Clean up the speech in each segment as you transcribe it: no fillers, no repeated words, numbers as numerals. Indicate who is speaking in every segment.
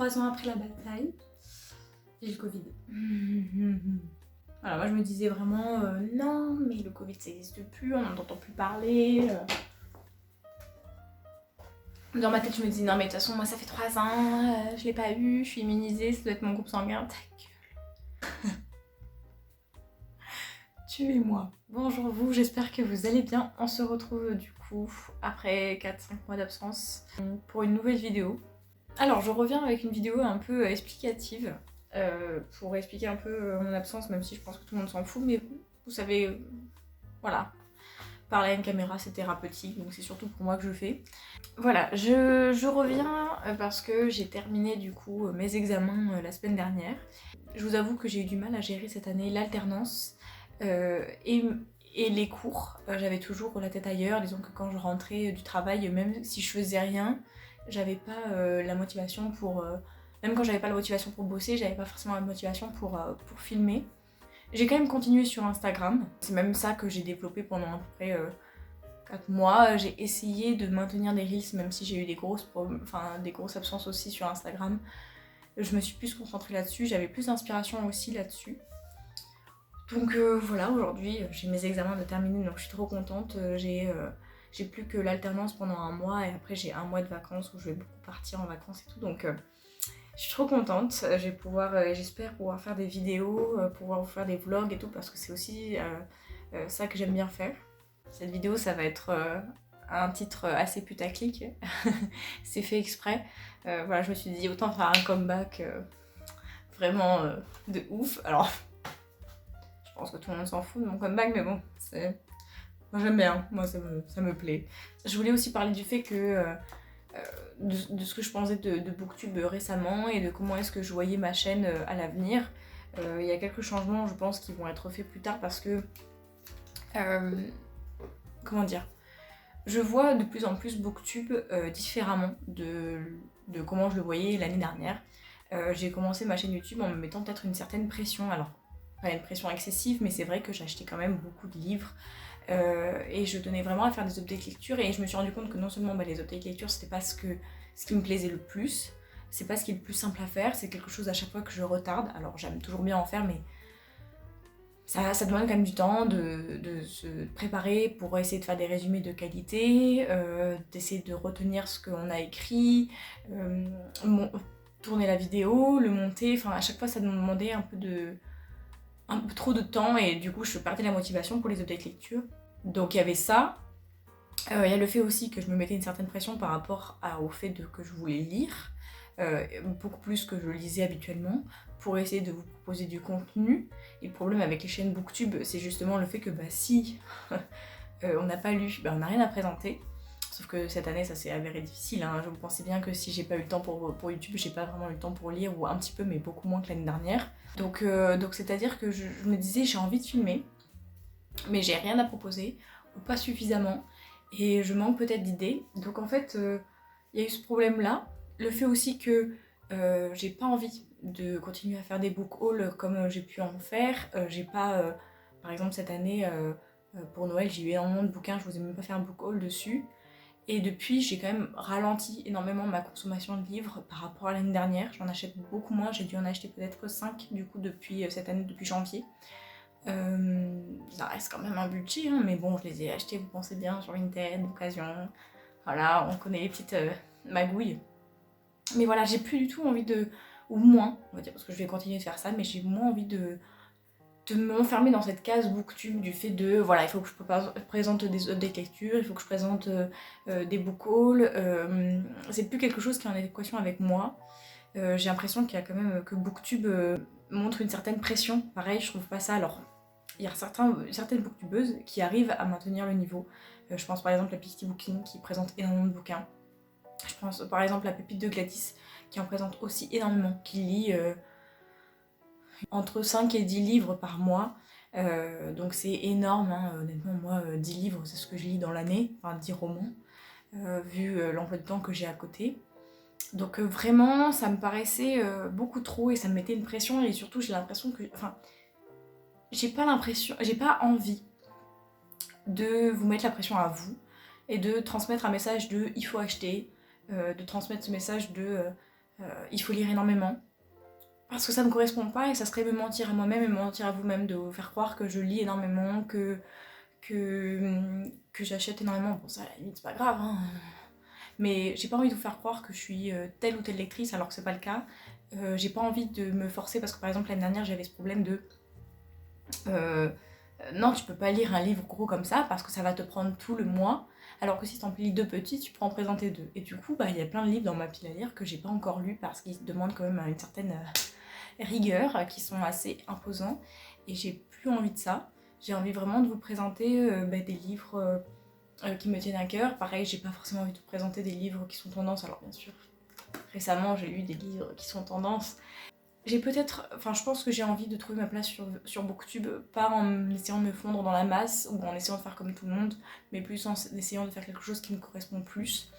Speaker 1: 3 ans après la bataille, j'ai le Covid. Voilà, moi je me disais vraiment non mais le Covid ça n'existe plus, on n'en entend plus parler. Dans ma tête je me dis non mais de toute façon moi ça fait 3 ans, je l'ai pas eu, je suis immunisée, ça doit être mon groupe sanguin. Ta gueule. Tuez-moi. Bonjour vous, j'espère que vous allez bien. On se retrouve du coup après 4-5 mois d'absence pour une nouvelle vidéo. Alors je reviens avec une vidéo un peu explicative pour expliquer un peu mon absence, même si je pense que tout le monde s'en fout, mais vous savez, voilà, parler à une caméra c'est thérapeutique, donc c'est surtout pour moi que je fais. Voilà, je reviens parce que j'ai terminé du coup mes examens la semaine dernière. Je vous avoue que j'ai eu du mal à gérer cette année l'alternance et les cours. J'avais toujours la tête ailleurs, disons que quand je rentrais du travail, même si je faisais rien, j'avais pas la motivation pour... même quand j'avais pas la motivation pour bosser, j'avais pas forcément la motivation pour filmer. J'ai quand même continué sur Instagram, c'est même ça que j'ai développé pendant à peu près 4 mois. J'ai essayé de maintenir des reels même si j'ai eu des grosses absences aussi sur Instagram. Je me suis plus concentrée là-dessus, j'avais plus d'inspiration aussi là-dessus. Donc voilà, aujourd'hui j'ai mes examens de terminer donc je suis trop contente. J'ai plus que l'alternance pendant 1 mois et après j'ai 1 mois de vacances où je vais beaucoup partir en vacances et tout, donc je suis trop contente. J'espère pouvoir faire des vidéos, pouvoir vous faire des vlogs et tout, parce que c'est aussi ça que j'aime bien faire. Cette vidéo ça va être un titre assez putaclic, c'est fait exprès. Voilà, je me suis dit autant faire un comeback vraiment de ouf. Alors je pense que tout le monde s'en fout de mon comeback, mais bon, moi j'aime bien, moi ça me plaît. Je voulais aussi parler du fait que de ce que je pensais de Booktube récemment et de comment est-ce que je voyais ma chaîne à l'avenir. Il y a quelques changements, je pense, qui vont être faits plus tard parce que... comment dire, je vois de plus en plus Booktube différemment de comment je le voyais l'année dernière. J'ai commencé ma chaîne YouTube en me mettant peut-être une certaine pression, alors pas une pression excessive, mais c'est vrai que j'achetais quand même beaucoup de livres et je tenais vraiment à faire des updates lecture, et je me suis rendu compte que non seulement les updates lecture c'était pas ce qui me plaisait le plus, c'est pas ce qui est le plus simple à faire, c'est quelque chose à chaque fois que je retarde. Alors j'aime toujours bien en faire, mais ça demande quand même du temps de se préparer pour essayer de faire des résumés de qualité, d'essayer de retenir ce qu'on a écrit, tourner la vidéo, le monter, enfin à chaque fois ça me demandait un peu trop de temps, et du coup je perdais la motivation pour les updates lecture. Donc il y avait ça. Il y a le fait aussi que je me mettais une certaine pression par rapport au fait que je voulais lire, beaucoup plus que je lisais habituellement, pour essayer de vous proposer du contenu. Et le problème avec les chaînes Booktube, c'est justement le fait que si on n'a pas lu, on n'a rien à présenter. Sauf que cette année ça s'est avéré difficile, hein. Je pensais bien que si j'ai pas eu le temps pour YouTube, j'ai pas vraiment eu le temps pour lire, ou un petit peu mais beaucoup moins que l'année dernière. Donc c'est à dire que je me disais j'ai envie de filmer, mais j'ai rien à proposer, ou pas suffisamment, et je manque peut-être d'idées. Donc en fait il y a eu ce problème là, le fait aussi que j'ai pas envie de continuer à faire des book hauls comme j'ai pu en faire. J'ai pas, par exemple cette année pour Noël j'ai eu énormément de bouquins, je vous ai même pas fait un book haul dessus. Et depuis, j'ai quand même ralenti énormément ma consommation de livres par rapport à l'année dernière. J'en achète beaucoup moins, j'ai dû en acheter peut-être 5 du coup depuis cette année, depuis janvier. Ça reste quand même un budget, hein, mais bon, je les ai achetés, vous pensez bien, sur Vinted, d'occasion. Voilà, on connaît les petites magouilles. Mais voilà, j'ai plus du tout envie ou moins, on va dire, parce que je vais continuer de faire ça, mais j'ai moins envie de m'enfermer dans cette case Booktube du fait de voilà, il faut que je présente des updates lecture, il faut que je présente des book hauls, c'est plus quelque chose qui est en adéquation avec moi. J'ai l'impression qu'il y a quand même que Booktube montre une certaine pression, pareil je trouve pas ça. Alors il y a certaines booktubeuses qui arrivent à maintenir le niveau, je pense par exemple à Pixie Booking qui présente énormément de bouquins, je pense par exemple à Pépite de Gladys qui en présente aussi énormément, qui lit entre 5 et 10 livres par mois, donc c'est énorme, hein. Honnêtement moi 10 livres c'est ce que je lis dans l'année, enfin 10 romans, vu l'emploi de temps que j'ai à côté. Donc vraiment ça me paraissait beaucoup trop et ça me mettait une pression, et surtout j'ai l'impression que, enfin j'ai pas envie de vous mettre la pression à vous et de transmettre un message de il faut acheter, de transmettre ce message de Il faut lire énormément. Parce que ça me correspond pas et ça serait me mentir à moi-même et me mentir à vous-même de vous faire croire que je lis énormément, que j'achète énormément. Bon, ça à la limite, c'est pas grave, hein. Mais j'ai pas envie de vous faire croire que je suis telle ou telle lectrice alors que c'est pas le cas. J'ai pas envie de me forcer parce que par exemple l'année dernière j'avais ce problème de non, tu peux pas lire un livre gros comme ça parce que ça va te prendre tout le mois. Alors que si t'en lis 2 petits, tu peux en présenter 2. Et du coup, il y a plein de livres dans ma pile à lire que j'ai pas encore lus parce qu'ils demandent quand même une certaine rigueur, qui sont assez imposants. Et j'ai plus envie de ça. J'ai envie vraiment de vous présenter des livres qui me tiennent à cœur. Pareil, j'ai pas forcément envie de vous présenter des livres qui sont tendance. Alors bien sûr, récemment j'ai lu des livres qui sont tendance. J'ai peut-être, enfin je pense que j'ai envie de trouver ma place sur Booktube, pas en essayant de me fondre dans la masse ou en essayant de faire comme tout le monde, mais plus en essayant de faire quelque chose qui me correspond plus.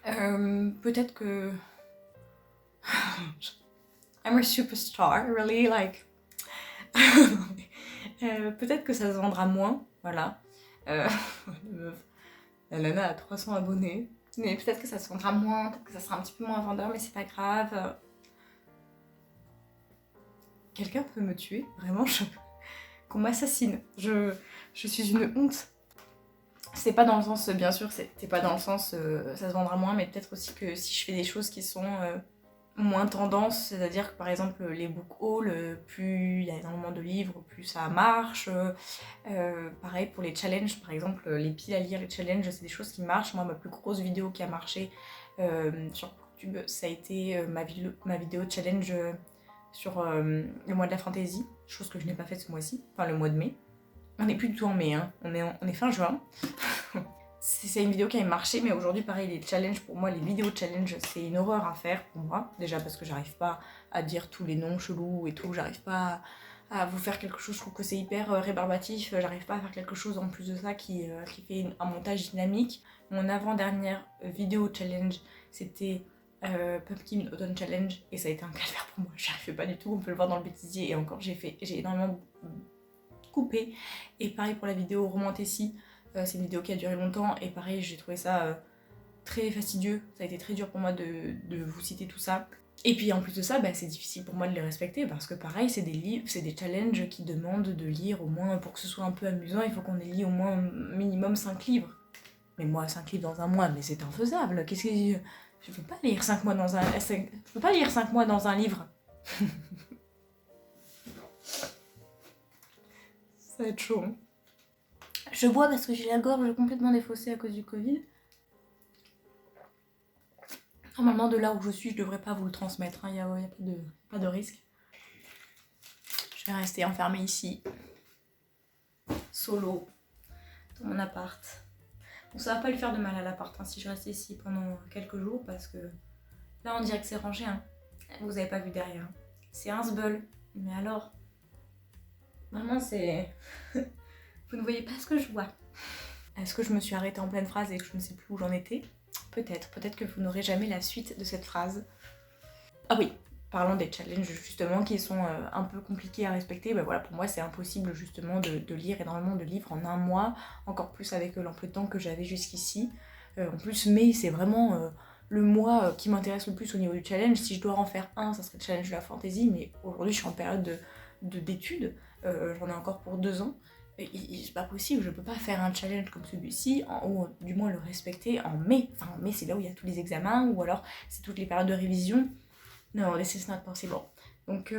Speaker 1: Peut-être que... I'm a superstar, really, like... peut-être que ça se vendra moins, voilà. La nana a 300 abonnés, mais peut-être que ça se vendra moins, peut-être que ça sera un petit peu moins vendeur, mais c'est pas grave. Quelqu'un peut me tuer, vraiment, qu'on m'assassine. Je suis une honte. C'est pas dans le sens, bien sûr, c'est pas dans le sens ça se vendra moins, mais peut-être aussi que si je fais des choses qui sont moins tendance, c'est-à-dire que par exemple les book hauls, plus il y a énormément de livres, plus ça marche. Pareil pour les challenges, par exemple les piles à lire, les challenges, c'est des choses qui marchent. Moi, ma plus grosse vidéo qui a marché sur YouTube, ça a été ma vidéo challenge sur le mois de la fantaisie, chose que je n'ai pas faite ce mois-ci, enfin le mois de mai. On n'est plus du tout en mai, hein. On est fin juin. C'est une vidéo qui a marché, mais aujourd'hui, pareil, les challenges, pour moi, les vidéos challenge, c'est une horreur à faire pour moi. Déjà parce que j'arrive pas à dire tous les noms chelous et tout, j'arrive pas à vous faire quelque chose, je trouve que c'est hyper rébarbatif, j'arrive pas à faire quelque chose en plus de ça qui fait un montage dynamique. Mon avant-dernière vidéo challenge, c'était Pumpkin Autumn Challenge, et ça a été un calvaire pour moi, j'arrivais pas du tout, on peut le voir dans le bêtisier, et encore j'ai énormément coupé. Et pareil pour la vidéo Romantécie, c'est une vidéo qui a duré longtemps, et pareil j'ai trouvé ça très fastidieux, ça a été très dur pour moi de vous citer tout ça. Et puis en plus de ça, c'est difficile pour moi de les respecter parce que pareil, c'est des livres, c'est des challenges qui demandent de lire au moins, pour que ce soit un peu amusant, il faut qu'on ait lu au moins minimum 5 livres. Mais moi, 5 livres dans un mois, mais c'est infaisable. Qu'est-ce que... Je peux pas lire 5 mois dans un... Je peux pas lire 5 mois dans un livre. Ça va être chaud. Hein. Je bois parce que j'ai la gorge complètement défaussée à cause du Covid. Normalement, de là où je suis, je devrais pas vous le transmettre. Il n'y a pas de risque. Je vais rester enfermée ici. Solo. Dans mon appart. Bon, ça va pas lui faire de mal à l'appart si je reste ici pendant quelques jours parce que là on dirait que c'est rangé. Hein. Vous avez pas vu derrière. C'est un sbeul. Mais alors, vraiment c'est... Vous ne voyez pas ce que je vois. Est-ce que je me suis arrêtée en pleine phrase et que je ne sais plus où j'en étais? Peut-être que vous n'aurez jamais la suite de cette phrase. Ah oui, parlons des challenges justement qui sont un peu compliqués à respecter. Voilà, pour moi c'est impossible justement de lire énormément de livres en un mois, encore plus avec l'emploi de temps que j'avais jusqu'ici. En plus mai c'est vraiment le mois qui m'intéresse le plus au niveau du challenge. Si je dois en faire un, ça serait le challenge de la fantasy, mais aujourd'hui je suis en période d'études, j'en ai encore pour 2 ans. C'est pas possible, je peux pas faire un challenge comme celui-ci, ou du moins le respecter en mai. Enfin, en mai, c'est là où il y a tous les examens, ou alors c'est toutes les périodes de révision. Non, this is not possible. Donc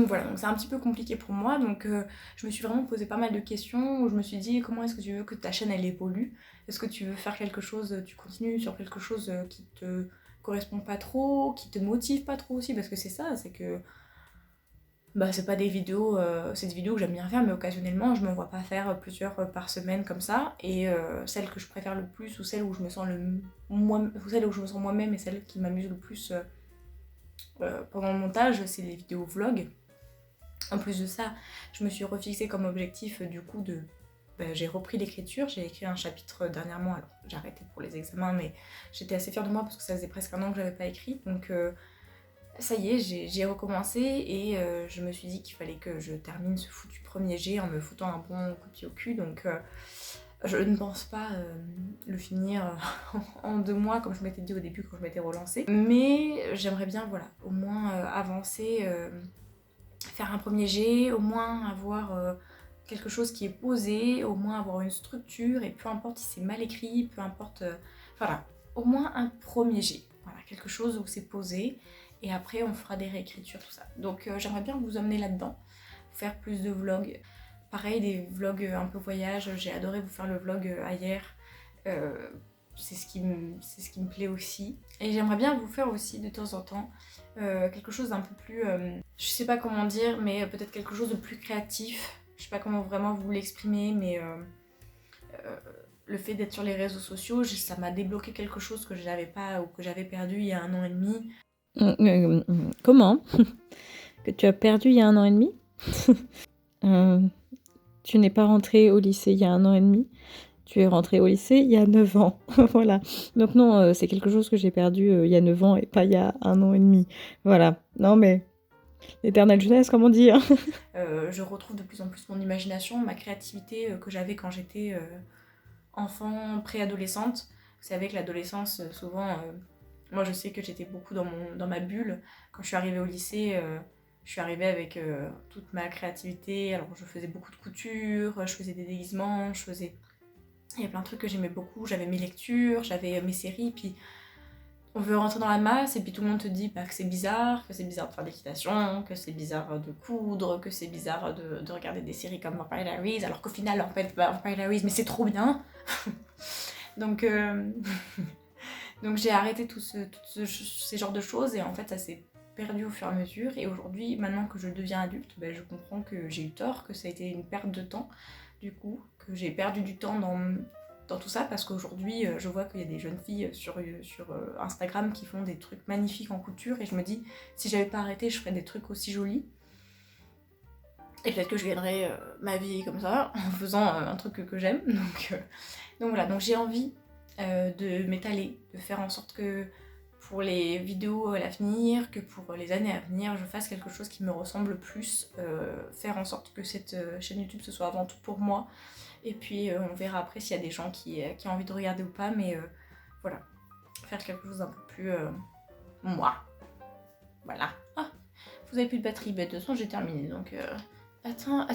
Speaker 1: voilà, donc c'est un petit peu compliqué pour moi. Donc je me suis vraiment posé pas mal de questions, où je me suis dit comment est-ce que tu veux que ta chaîne elle évolue? Est-ce que tu veux faire quelque chose, tu continues sur quelque chose qui te correspond pas trop, qui te motive pas trop aussi? Parce que c'est ça, c'est que c'est pas des vidéos, c'est des vidéos que j'aime bien faire, mais occasionnellement je me vois pas faire plusieurs par semaine comme ça. Et celle que je préfère le plus, ou celle où je me sens moi-même, et celle qui m'amuse le plus pendant le montage, c'est les vidéos vlog. En plus de ça, je me suis refixé comme objectif du coup de... j'ai repris l'écriture, j'ai écrit un chapitre dernièrement, alors j'ai arrêté pour les examens, mais j'étais assez fière de moi parce que ça faisait presque 1 an que j'avais pas écrit, donc ça y est, j'ai recommencé et je me suis dit qu'il fallait que je termine ce foutu premier jet en me foutant un bon coup de pied au cul, donc Je ne pense pas le finir en 2 mois comme je m'étais dit au début quand je m'étais relancée. Mais j'aimerais bien voilà, au moins avancer, faire un premier jet, au moins avoir quelque chose qui est posé, au moins avoir une structure et peu importe si c'est mal écrit, peu importe... voilà, au moins un premier jet. Voilà, quelque chose où c'est posé et après on fera des réécritures, tout ça. Donc j'aimerais bien vous emmener là-dedans, faire plus de vlogs. Pareil, des vlogs un peu voyage, j'ai adoré vous faire le vlog ailleurs. C'est ce qui me plaît aussi. Et j'aimerais bien vous faire aussi de temps en temps quelque chose d'un peu plus... je sais pas comment dire, mais peut-être quelque chose de plus créatif. Je sais pas comment vraiment vous l'exprimer, mais le fait d'être sur les réseaux sociaux, ça m'a débloqué quelque chose que je n'avais pas ou que j'avais perdu il y a 1 an et demi.
Speaker 2: Comment? Que tu as perdu il y a 1 an et demi? Tu n'es pas rentrée au lycée il y a 1 an et demi, tu es rentrée au lycée il y a 9 ans. Voilà. Donc non, c'est quelque chose que j'ai perdu il y a 9 ans et pas il y a 1 an et demi. Voilà. Non mais, l'éternelle jeunesse, comme on dit. Hein.
Speaker 1: Je retrouve de plus en plus mon imagination, ma créativité que j'avais quand j'étais enfant, préadolescente. Vous savez que l'adolescence, souvent, moi je sais que j'étais beaucoup dans ma bulle. Quand je suis arrivée au lycée, je suis arrivée avec toute ma créativité. Alors je faisais beaucoup de couture, je faisais des déguisements, il y a plein de trucs que j'aimais beaucoup. J'avais mes lectures, j'avais mes séries, puis on veut rentrer dans la masse et puis tout le monde te dit que c'est bizarre de faire de l'équitation, que c'est bizarre de coudre, que c'est bizarre de regarder des séries comme Vampire Diaries, alors qu'au final, en fait, Vampire Diaries, mais c'est trop bien. donc, donc j'ai arrêté ces genres de choses et en fait ça s'est perdu au fur et à mesure. Et aujourd'hui, maintenant que je deviens adulte, je comprends que j'ai eu tort, que ça a été une perte de temps, du coup, que j'ai perdu du temps dans tout ça parce qu'aujourd'hui je vois qu'il y a des jeunes filles sur Instagram qui font des trucs magnifiques en couture et je me dis si j'avais pas arrêté je ferais des trucs aussi jolis et peut-être que je gagnerais ma vie comme ça en faisant un truc que j'aime donc voilà, donc j'ai envie de m'étaler, de faire en sorte que pour les vidéos à l'avenir, que pour les années à venir, je fasse quelque chose qui me ressemble plus, faire en sorte que cette chaîne YouTube ce soit avant tout pour moi. Et puis on verra après s'il y a des gens qui ont envie de regarder ou pas, mais voilà, faire quelque chose d'un peu plus moi. Voilà. Ah, vous avez plus de batterie, de toute façon j'ai terminé, donc attends,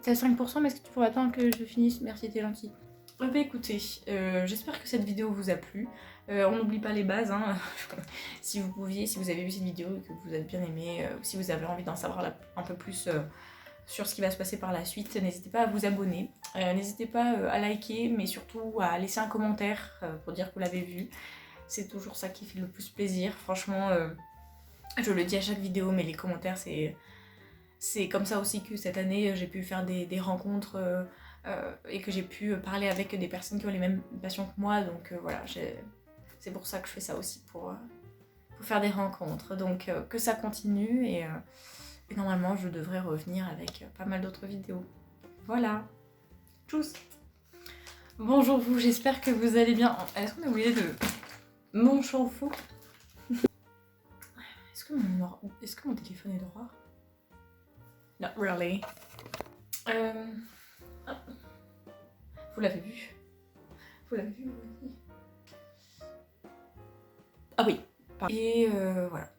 Speaker 1: t'as 5%, mais est-ce que tu pourrais attendre que je finisse? Merci, t'es gentil. Écoutez, j'espère que cette vidéo vous a plu. On n'oublie pas les bases, hein. Si vous pouviez, si vous avez vu cette vidéo et que vous avez bien aimé, ou si vous avez envie d'en savoir un peu plus sur ce qui va se passer par la suite, n'hésitez pas à vous abonner, n'hésitez pas à liker, mais surtout à laisser un commentaire pour dire que vous l'avez vu. C'est toujours ça qui fait le plus plaisir, franchement, je le dis à chaque vidéo, mais les commentaires c'est comme ça aussi que cette année j'ai pu faire des rencontres et que j'ai pu parler avec des personnes qui ont les mêmes passions que moi, donc voilà, c'est pour ça que je fais ça aussi, pour faire des rencontres, donc que ça continue et normalement je devrais revenir avec pas mal d'autres vidéos. Voilà, tchuss. Bonjour vous, j'espère que vous allez bien. Est-ce qu'on a oublié de... Bonjour vous. Est-ce que mon téléphone est droit? Not really. Vous l'avez vu? Vous l'avez vu? Ah oui. Et voilà.